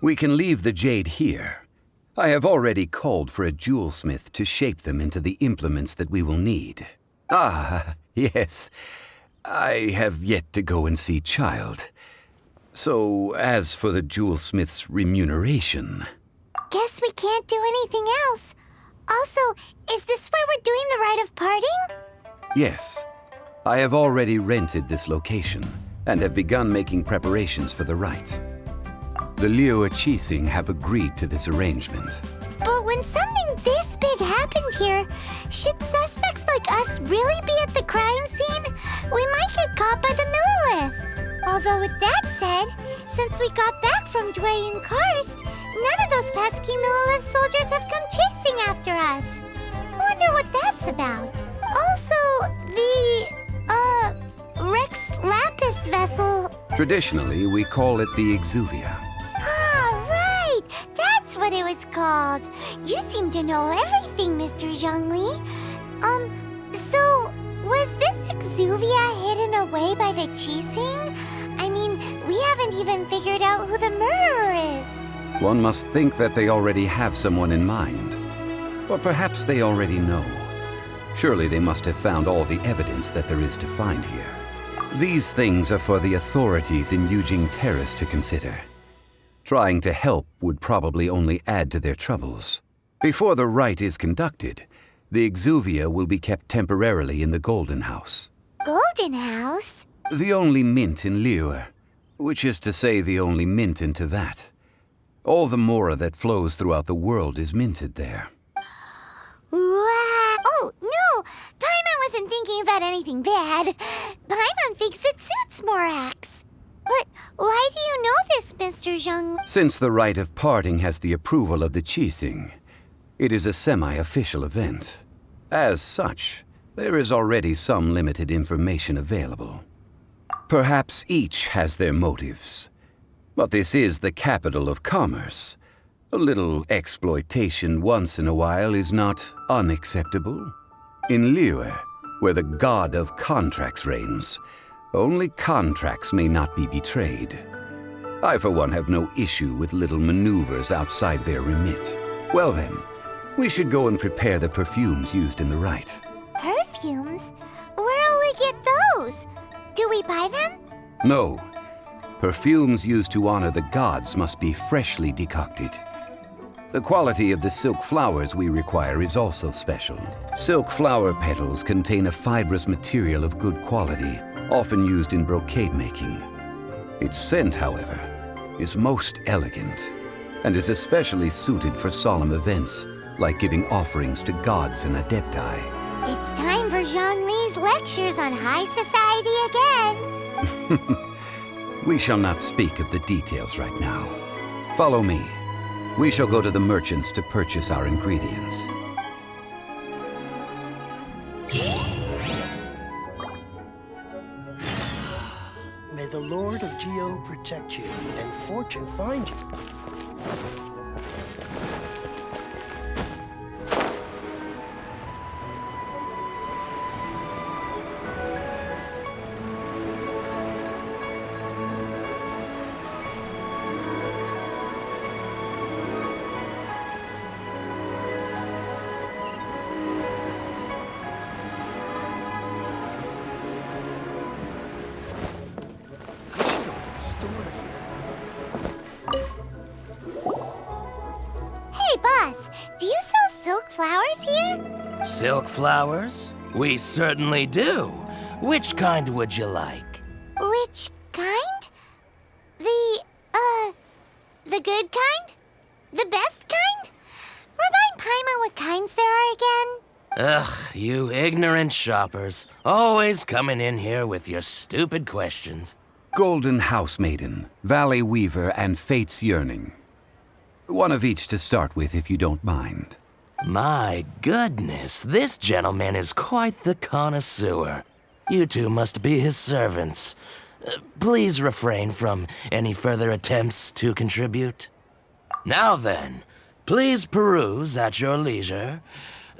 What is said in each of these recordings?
We can leave the jade here. I have already called for a jewelsmith to shape them into the implements that we will need. Ah, yes. I have yet to go and see Child. So, as for the jewelsmith's remuneration... Guess we can't do anything else. Also, is this where we're doing the rite of parting? Yes. I have already rented this location, and have begun making preparations for the rite. The Liu Qixing have agreed to this arrangement. But when something this big happened here, should suspects like us really be at the crime scene? We might get caught by the Millilith. Although with that said, since we got back from Dwayne Karst, none of those pesky Millilith soldiers have come chasing after us. I wonder what that's about. Also, the, Rex Lapis vessel... Traditionally, we call it the Exuvia. That's what it was called. You seem to know everything, Mr. Zhongli. So, was this Exuvia hidden away by the Qixing? I mean, we haven't even figured out who the murderer is. One must think that they already have someone in mind. Or perhaps they already know. Surely they must have found all the evidence that there is to find here. These things are for the authorities in Yujing Terrace to consider. Trying to help would probably only add to their troubles. Before the rite is conducted, the Exuvia will be kept temporarily in the Golden House. Golden House? The only mint in Liyue, which is to say the only mint in Teyvat. All the mora that flows throughout the world is minted there. Wow! Oh, no! Paimon wasn't thinking about anything bad. Paimon thinks it suits Morax. But why do you know this, Mr. Zheng? Since the rite of parting has the approval of the Qixing, it is a semi-official event. As such, there is already some limited information available. Perhaps each has their motives. But this is the capital of commerce. A little exploitation once in a while is not unacceptable. In Liyue, where the god of contracts reigns, only contracts may not be betrayed. I, for one, have no issue with little maneuvers outside their remit. Well then, we should go and prepare the perfumes used in the rite. Perfumes? Where'll we get those? Do we buy them? No. Perfumes used to honor the gods must be freshly decocted. The quality of the silk flowers we require is also special. Silk flower petals contain a fibrous material of good quality, often used in brocade making. Its scent, however, is most elegant, and is especially suited for solemn events, like giving offerings to gods and adepti. It's time for Zhongli's lectures on high society again. We shall not speak of the details right now. Follow me. We shall go to the merchants to purchase our ingredients. May the Lord of Geo protect you and fortune find you. Hey, boss, do you sell silk flowers here? Silk flowers? We certainly do. Which kind would you like? Which kind? The good kind? The best kind? Remind Paimon what kinds there are again. Ugh, you ignorant shoppers. Always coming in here with your stupid questions. Golden House Maiden, Valley Weaver, and Fate's Yearning. One of each to start with, if you don't mind. My goodness, this gentleman is quite the connoisseur. You two must be his servants. Please refrain from any further attempts to contribute. Now then, please peruse at your leisure.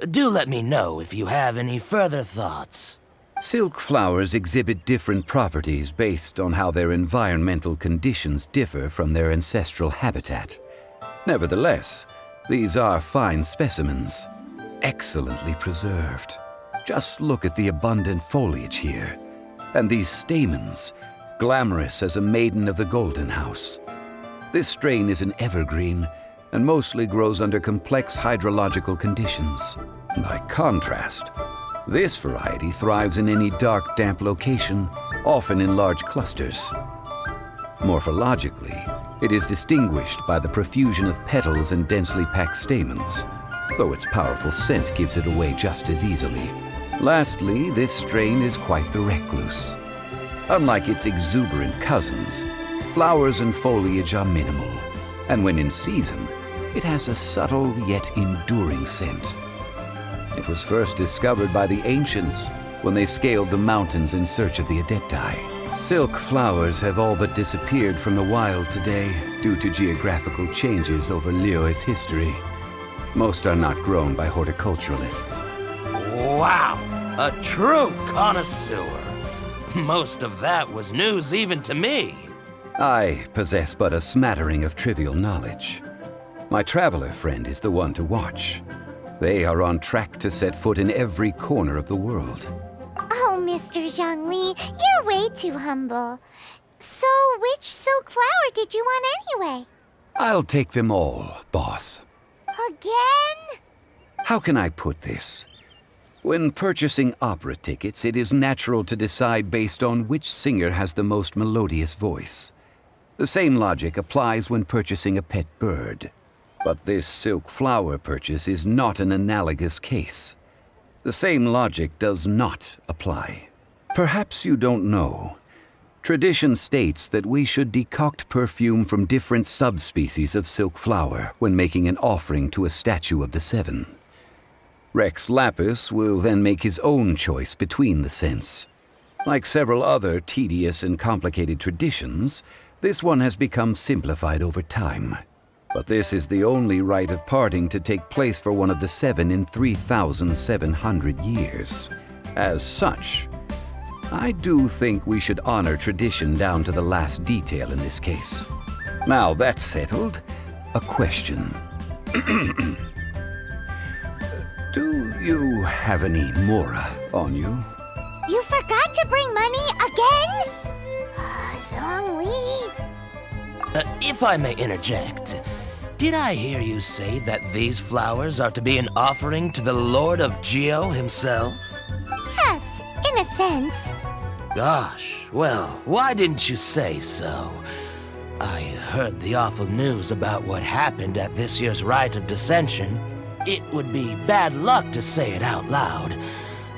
Do let me know if you have any further thoughts. Silk flowers exhibit different properties based on how their environmental conditions differ from their ancestral habitat. Nevertheless, these are fine specimens, excellently preserved. Just look at the abundant foliage here, and these stamens, glamorous as a maiden of the Golden House. This strain is an evergreen, and mostly grows under complex hydrological conditions. By contrast, this variety thrives in any dark, damp location, often in large clusters. Morphologically, it is distinguished by the profusion of petals and densely packed stamens, though its powerful scent gives it away just as easily. Lastly, this strain is quite the recluse. Unlike its exuberant cousins, flowers and foliage are minimal, and when in season, it has a subtle yet enduring scent. It was first discovered by the ancients when they scaled the mountains in search of the Adepti. Silk flowers have all but disappeared from the wild today due to geographical changes over Liyue's history. Most are not grown by horticulturalists. Wow, a true connoisseur. Most of that was news even to me. I possess but a smattering of trivial knowledge. My traveler friend is the one to watch. They are on track to set foot in every corner of the world. Oh, Mr. Zhongli, you're way too humble. So, which silk flower did you want anyway? I'll take them all, boss. Again? How can I put this? When purchasing opera tickets, it is natural to decide based on which singer has the most melodious voice. The same logic applies when purchasing a pet bird. But this silk flower purchase is not an analogous case. The same logic does not apply. Perhaps you don't know. Tradition states that we should decoct perfume from different subspecies of silk flower when making an offering to a statue of the seven. Rex Lapis will then make his own choice between the scents. Like several other tedious and complicated traditions, this one has become simplified over time. But this is the only rite of parting to take place for one of the seven in 3,700 years. As such, I do think we should honor tradition down to the last detail in this case. Now that's settled, a question. Do you have any mora on you? You forgot to bring money again? Zhongli. If I may interject, did I hear you say that these flowers are to be an offering to the Lord of Geo himself? Yes, in a sense. Gosh, well, why didn't you say so? I heard the awful news about what happened at this year's Rite of Dissension. It would be bad luck to say it out loud,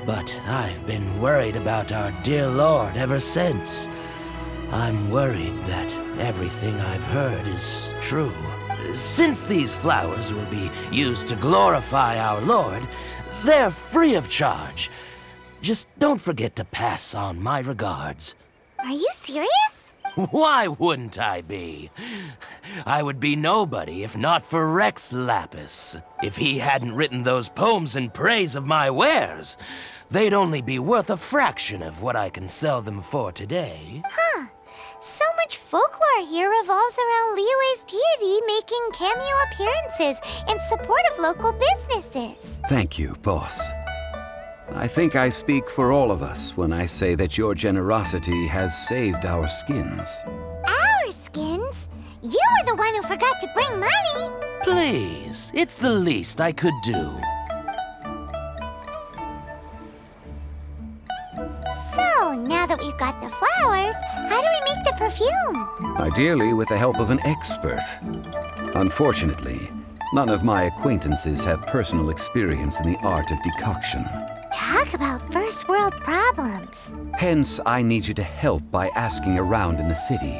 but I've been worried about our dear Lord ever since. I'm worried that everything I've heard is true. Since these flowers will be used to glorify our Lord, they're free of charge. Just don't forget to pass on my regards. Are you serious? Why wouldn't I be? I would be nobody if not for Rex Lapis. If he hadn't written those poems in praise of my wares, they'd only be worth a fraction of what I can sell them for today. Huh. So much folklore here revolves around Liyue's deity making cameo appearances in support of local businesses. Thank you, boss. I think I speak for all of us when I say that your generosity has saved our skins. Our skins? You were the one who forgot to bring money. Please, it's the least I could do. So, now that we've got the flowers, how do we make the perfume? Ideally with the help of an expert. Unfortunately, none of my acquaintances have personal experience in the art of decoction. Talk about first world problems. Hence, I need you to help by asking around in the city.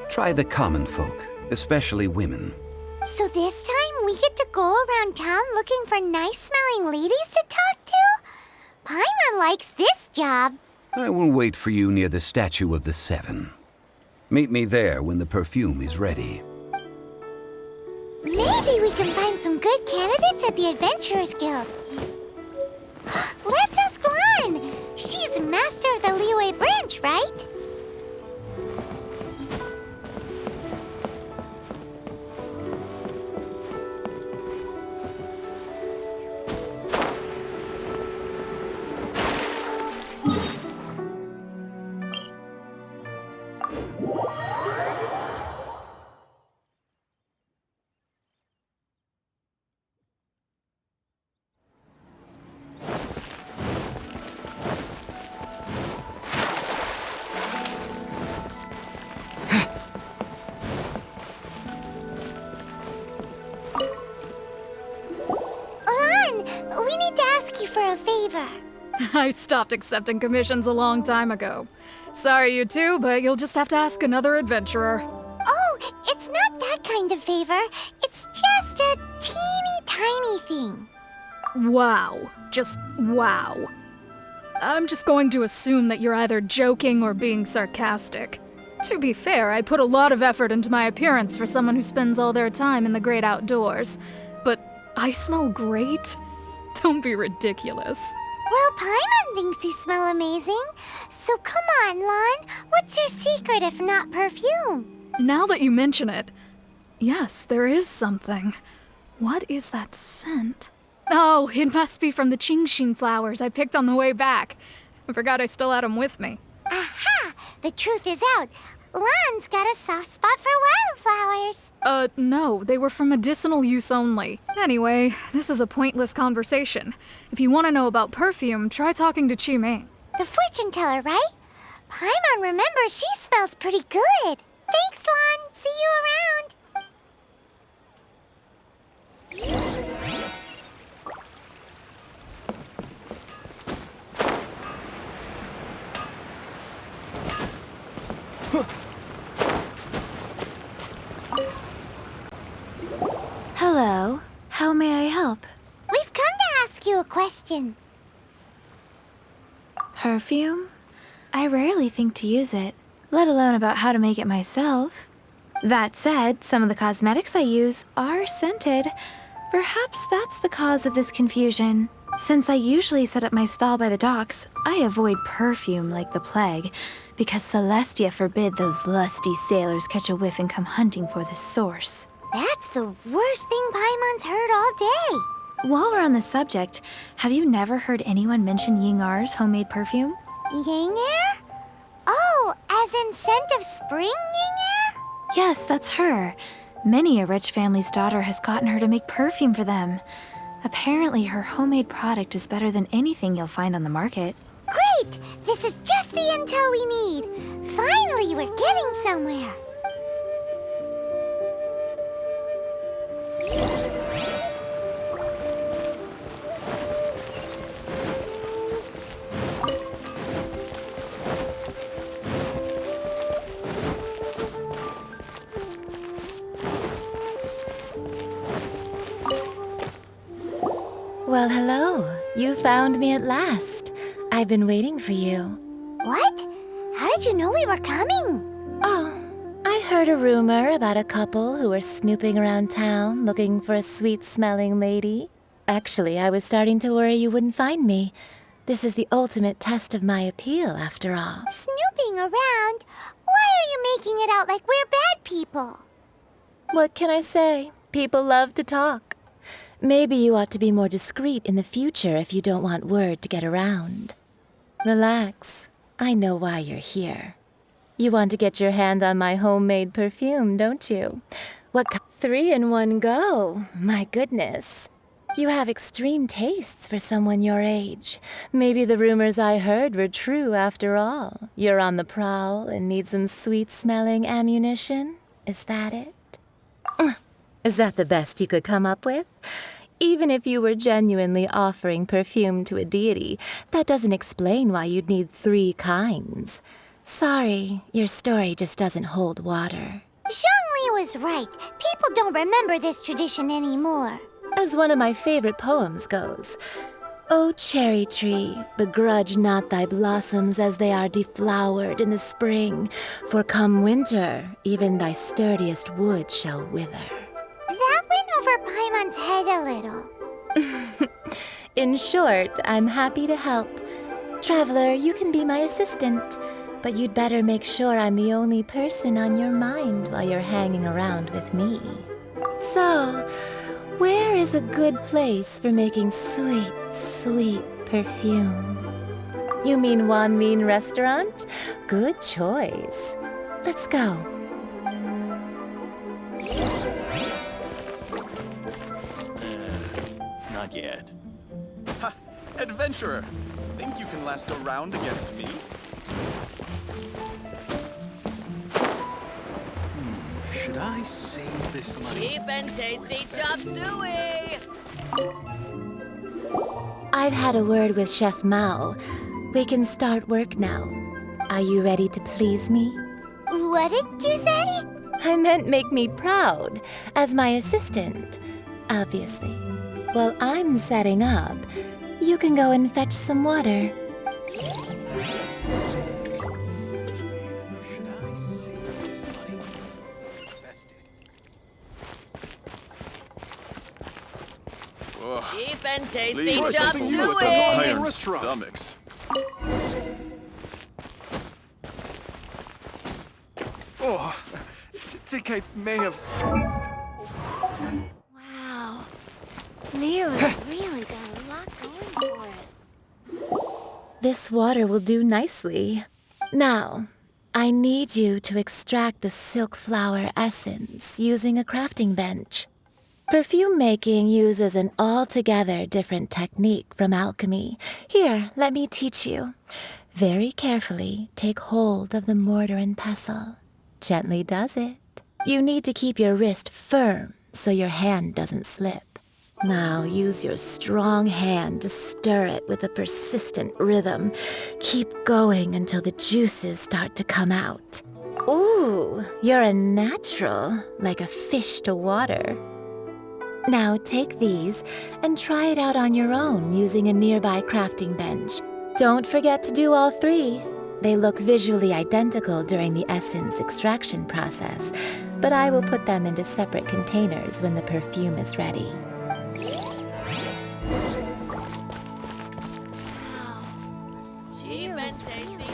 Try the common folk, especially women. So this time we get to go around town looking for nice-smelling ladies to talk to? Paimon likes this job. I will wait for you near the Statue of the Seven. Meet me there when the perfume is ready. Maybe we can find some good candidates at the Adventurers Guild. Let's ask Lan. She's master of the Liyue branch, right? We need to ask you for a favor. I stopped accepting commissions a long time ago. Sorry, you two, but you'll just have to ask another adventurer. Oh, it's not that kind of favor. It's just a teeny tiny thing. Wow. Just wow. I'm just going to assume that you're either joking or being sarcastic. To be fair, I put a lot of effort into my appearance for someone who spends all their time in the great outdoors. But I smell great? Don't be ridiculous. Well, Paimon thinks you smell amazing. So come on, Lan. What's your secret if not perfume? Now that you mention it, yes, there is something. What is that scent? Oh, it must be from the Genshin flowers I picked on the way back. I forgot I still had them with me. Aha! The truth is out. Lan's got a soft spot for wildflowers. No, they were for medicinal use only. Anyway, this is a pointless conversation. If you want to know about perfume, try talking to Qimei. The fortune teller, right? Paimon remembers she smells pretty good. Thanks, Lan. See you around. Hello. How may I help? We've come to ask you a question. Perfume? I rarely think to use it, let alone about how to make it myself. That said, some of the cosmetics I use are scented. Perhaps that's the cause of this confusion. Since I usually set up my stall by the docks, I avoid perfume like the plague, because Celestia forbid those lusty sailors catch a whiff and come hunting for the source. That's the worst thing Paimon's heard all day. While we're on the subject, have you never heard anyone mention Yingar's homemade perfume? Yingar? Oh, as in scent of spring, Yingar? Yes, that's her. Many a rich family's daughter has gotten her to make perfume for them. Apparently, her homemade product is better than anything you'll find on the market. Great! This is just the intel we need. Finally, we're getting somewhere. Well, hello. You found me at last. I've been waiting for you. What? How did you know we were coming? Oh, I heard a rumor about a couple who were snooping around town looking for a sweet-smelling lady. Actually, I was starting to worry you wouldn't find me. This is the ultimate test of my appeal, after all. Snooping around? Why are you making it out like we're bad people? What can I say? People love to talk. Maybe you ought to be more discreet in the future if you don't want word to get around. Relax. I know why you're here. You want to get your hand on my homemade perfume, don't you? 3 in one go. My goodness. You have extreme tastes for someone your age. Maybe the rumors I heard were true after all. You're on the prowl and need some sweet-smelling ammunition? Is that it? Is that the best you could come up with? Even if you were genuinely offering perfume to a deity, that doesn't explain why you'd need 3 kinds. Sorry, your story just doesn't hold water. Zhongli was right. People don't remember this tradition anymore. As one of my favorite poems goes, O cherry tree, begrudge not thy blossoms as they are deflowered in the spring, for come winter, even thy sturdiest wood shall wither. That went over Paimon's head a little. In short, I'm happy to help. Traveler, you can be my assistant, but you'd better make sure I'm the only person on your mind while you're hanging around with me. So, where is a good place for making sweet, sweet perfume? You mean Wan Min Restaurant? Good choice. Let's go. Not yet. Ha! Adventurer! Think you can last a round against me? Should I save this money? Cheap and tasty chop suey! I've had a word with Chef Mao. We can start work now. Are you ready to please me? What did you say? I meant make me proud, as my assistant, obviously. While I'm setting up, you can go and fetch some water. Should I save this money? Invest it. Cheap and tasty Please try chop something new at the suey! Iron Stomachs. Oh, I think I may have... Wow. Leo's really got a lot going for it. This water will do nicely. Now, I need you to extract the silk flower essence using a crafting bench. Perfume making uses an altogether different technique from alchemy. Here, let me teach you. Very carefully, take hold of the mortar and pestle. Gently does it. You need to keep your wrist firm so your hand doesn't slip. Now use your strong hand to stir it with a persistent rhythm. Keep going until the juices start to come out. Ooh, you're a natural, like a fish to water. Now take these and try it out on your own using a nearby crafting bench. Don't forget to do all 3. They look visually identical during the essence extraction process, but I will put them into separate containers when the perfume is ready. Cheap and tasty.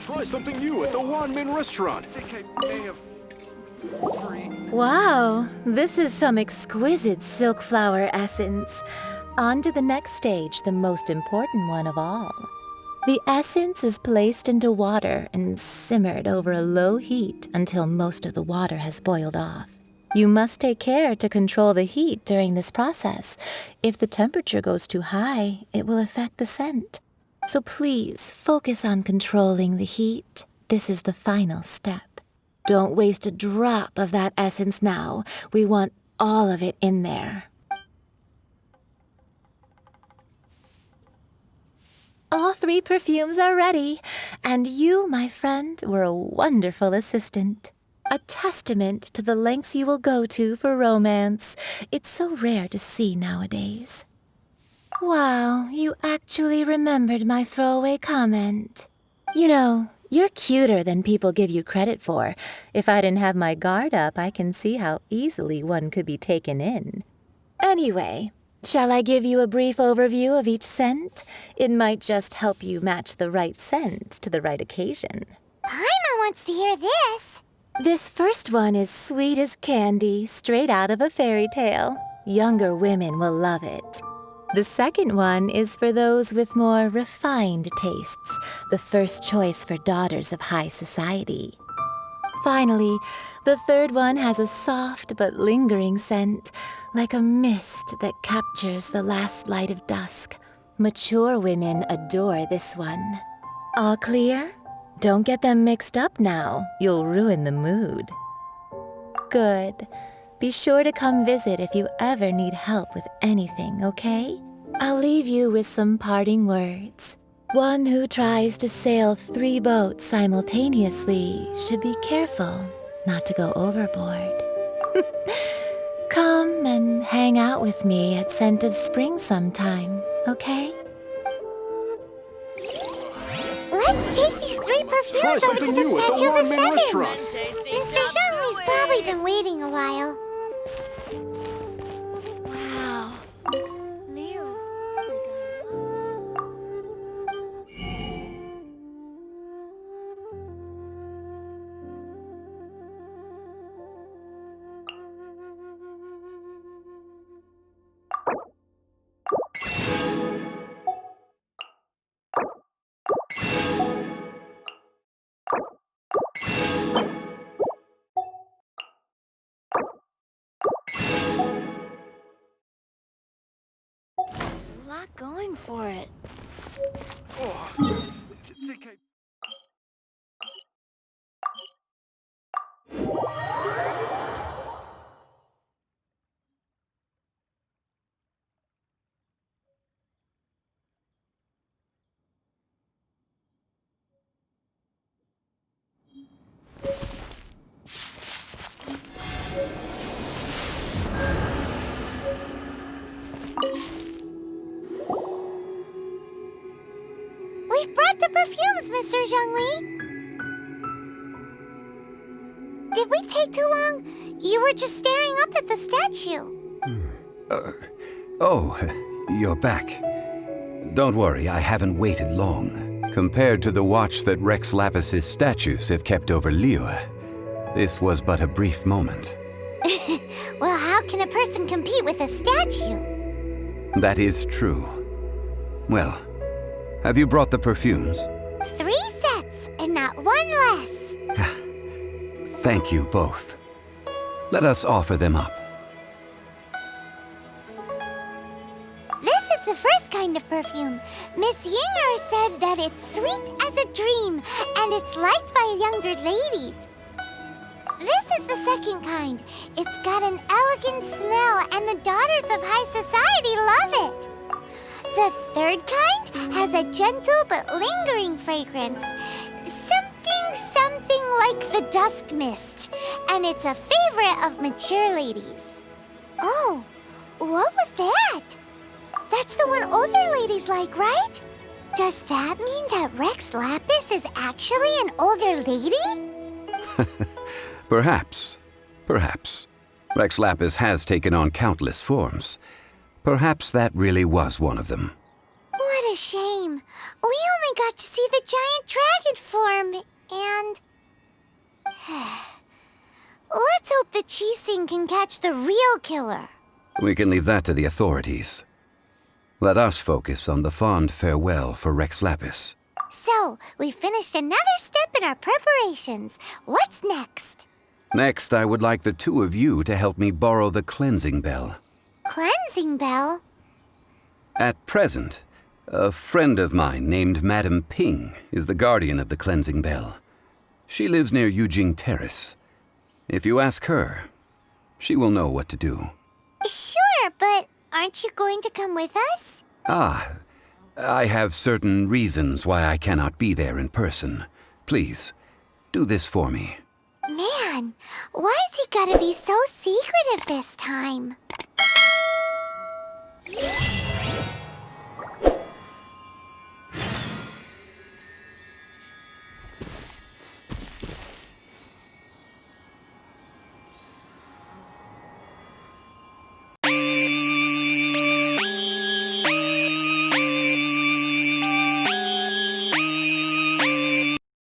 Try something new at the Wan Min Restaurant. I think I may have... Free. Wow, this is some exquisite silk flower essence. On to the next stage, the most important one of all. The essence is placed into water and simmered over a low heat until most of the water has boiled off. You must take care to control the heat during this process. If the temperature goes too high, it will affect the scent. So please focus on controlling the heat. This is the final step. Don't waste a drop of that essence now. We want all of it in there. All 3 perfumes are ready, and you, my friend, were a wonderful assistant. A testament to the lengths you will go to for romance. It's so rare to see nowadays. Wow, you actually remembered my throwaway comment. You know, You're cuter than people give you credit for. If I didn't have my guard up, I can see how easily one could be taken in. Anyway, shall I give you a brief overview of each scent? It might just help you match the right scent to the right occasion. Paimon wants to hear this. This first one is sweet as candy, straight out of a fairy tale. Younger women will love it. The second one is for those with more refined tastes, the first choice for daughters of high society. Finally, the third one has a soft but lingering scent, like a mist that captures the last light of dusk. Mature women adore this one. All clear? Don't get them mixed up now. You'll ruin the mood. Good. Be sure to come visit if you ever need help with anything, okay? I'll leave you with some parting words. One who tries to sail 3 boats simultaneously should be careful not to go overboard. Come and hang out with me at Scent of Spring sometime, okay? Let's take these 3 perfumes Try over to something the new at the statue of the Wanmin 7. restaurant. Tasty Mr. chop Zhongli's suey. probably been waiting a while. Wow. Leo's really got a lot. A lot going for it. Oh, think I... We've brought the perfumes, Mr. Zhongli. Did we take too long? You were just staring up at the statue. Oh, you're back. Don't worry, I haven't waited long. Compared to the watch that Rex Lapis's statues have kept over Liyue, this was but a brief moment. Well, how can a person compete with a statue? That is true. Well, have you brought the perfumes? 3 sets, and not 1 less. Thank you both. Let us offer them up. This is the first kind of perfume. Miss Yinger said that it's sweet as a dream, and it's liked by younger ladies. This is the second kind. It's got an elegant smell, and the daughters of high society love it. The third kind has a gentle but lingering fragrance. Something like the dusk mist. And it's a favorite of mature ladies. Oh, what was that? That's the one older ladies like, right? Does that mean that Rex Lapis is actually an older lady? Perhaps. Perhaps. Rex Lapis has taken on countless forms. Perhaps that really was one of them. What a shame. We only got to see the giant dragon form, and... Let's hope the Qixing can catch the real killer. We can leave that to the authorities. Let us focus on the fond farewell for Rex Lapis. So, we finished another step in our preparations. What's next? Next, I would like the 2 of you to help me borrow the cleansing bell. Cleansing bell? At present, a friend of mine named Madame Ping is the guardian of the cleansing bell. She lives near Yujing Terrace. If you ask her, she will know what to do. Sure, but aren't you going to come with us? Ah, I have certain reasons why I cannot be there in person. Please, do this for me. Man, why's he gotta be so secretive this time?